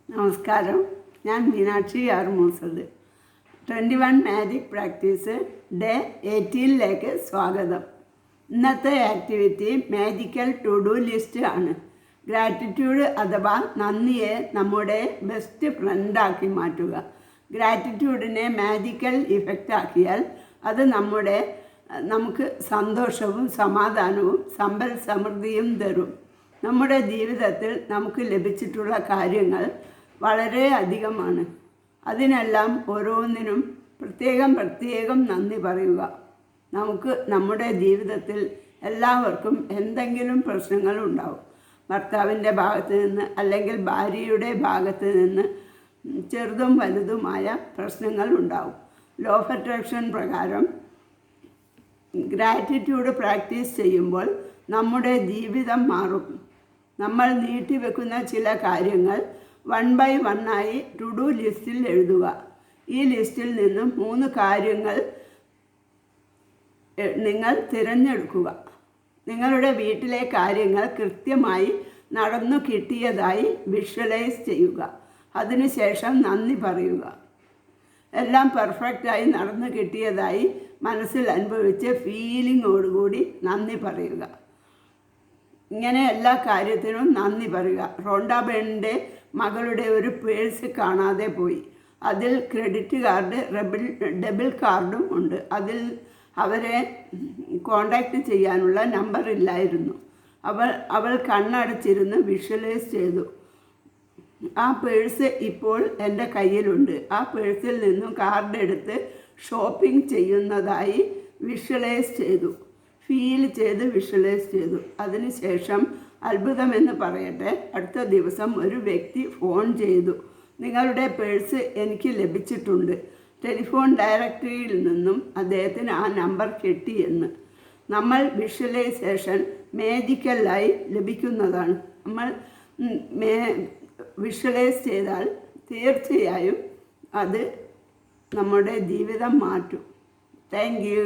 നമസ്കാരം. ഞാൻ Meenakshi R Moosath. 21 magic practice day 18ലേക്ക് സ്വാഗതം. ഇന്നത്തെ activity magical to do list ആണ്. ഗ്രാറ്റിറ്റ്യൂഡ് അഥവാ നന്ദിയെ നമ്മുടെ ബെസ്റ്റ് ഫ്രണ്ടാക്കി മാറ്റുക. ഗ്രാറ്റിറ്റ്യൂഡിനെ മാജിക്കൽ ഇഫക്റ്റ് ആക്കിയാൽ അത് നമുക്ക് സന്തോഷവും സമാധാനവും സമ്പൽ സമൃദ്ധിയും തരും. നമ്മുടെ ജീവിതത്തിൽ നമുക്ക് ലഭിച്ചിട്ടുള്ള കാര്യങ്ങൾ വളരെ അധികമാണ്. അതിനെല്ലാം ഓരോന്നിനും പ്രത്യേകം നന്ദി പറയുക. നമ്മുടെ ജീവിതത്തിൽ എല്ലാവർക്കും എന്തെങ്കിലും പ്രശ്നങ്ങളുണ്ടാവും. ഭർത്താവിൻ്റെ ഭാഗത്ത് നിന്ന് അല്ലെങ്കിൽ ഭാര്യയുടെ ഭാഗത്ത് നിന്ന് ചെറുതും വലുതുമായ പ്രശ്നങ്ങൾ ഉണ്ടാവും. ലോ ഓഫ് അട്രാക്ഷൻ പ്രകാരം ഗ്രാറ്റിറ്റ്യൂഡ് പ്രാക്ടീസ് ചെയ്യുമ്പോൾ നമ്മുടെ ജീവിതം മാറും. നമ്മൾ നീട്ടിവെക്കുന്ന ചില കാര്യങ്ങൾ 1 by 1 ആയി ടു ഡു ലിസ്റ്റിൽ എഴുതുക. ഈ ലിസ്റ്റിൽ നിന്നും 3 കാര്യങ്ങൾ നിങ്ങൾ തിരഞ്ഞെടുക്കുക. നിങ്ങളുടെ വീട്ടിലെ കാര്യങ്ങൾ കൃത്യമായി നടന്നു കിട്ടിയതായി വിഷ്വലൈസ് ചെയ്യുക. അതിനുശേഷം നന്ദി പറയുക. എല്ലാം പെർഫെക്റ്റായി നടന്നു കിട്ടിയതായി മനസ്സിൽ അനുഭവിച്ച് ഫീലിങ്ങോടുകൂടി നന്ദി പറയുക. ഇങ്ങനെ എല്ലാ കാര്യത്തിനും നന്ദി പറയുക. റോണ്ട ബെന്നിൻ്റെ മകളുടെ ഒരു പേഴ്സ് കാണാതെ പോയി. അതിൽ ക്രെഡിറ്റ് കാർഡ് ഡെബിൾ കാർഡും ഉണ്ട്. അതിൽ അവരെ കോണ്ടാക്റ്റ് ചെയ്യാനുള്ള നമ്പർ ഇല്ലായിരുന്നു. അവൾ കണ്ണടച്ചിരുന്ന് വിഷ്വലൈസ് ചെയ്തു. ആ പേഴ്സ് ഇപ്പോൾ എൻ്റെ കയ്യിലുണ്ട്. ആ പേഴ്സിൽ നിന്നും കാർഡ് എടുത്ത് ഷോപ്പിംഗ് ചെയ്യുന്നതായി വിഷ്വലൈസ് ചെയ്തു. ഫീൽ ചെയ്ത് വിഷ്വലൈസ് ചെയ്തു. അതിനുശേഷം അത്ഭുതമെന്ന് പറയട്ടെ, അടുത്ത ദിവസം ഒരു വ്യക്തി ഫോൺ ചെയ്തു. നിങ്ങളുടെ പേഴ്സ് എനിക്ക് ലഭിച്ചിട്ടുണ്ട്. ടെലിഫോൺ ഡയറക്ടറിയിൽ നിന്നും അദ്ദേഹത്തിന് ആ നമ്പർ കിട്ടിയെന്ന്. നമ്മൾ വിഷ്വലൈസേഷൻ മാജിക്കലായി ലഭിക്കുന്നതാണ്. നമ്മൾ വിഷ്വലൈസ് ചെയ്താൽ തീർച്ചയായും അത് നമ്മുടെ ജീവിതം മാറ്റും. Thank you.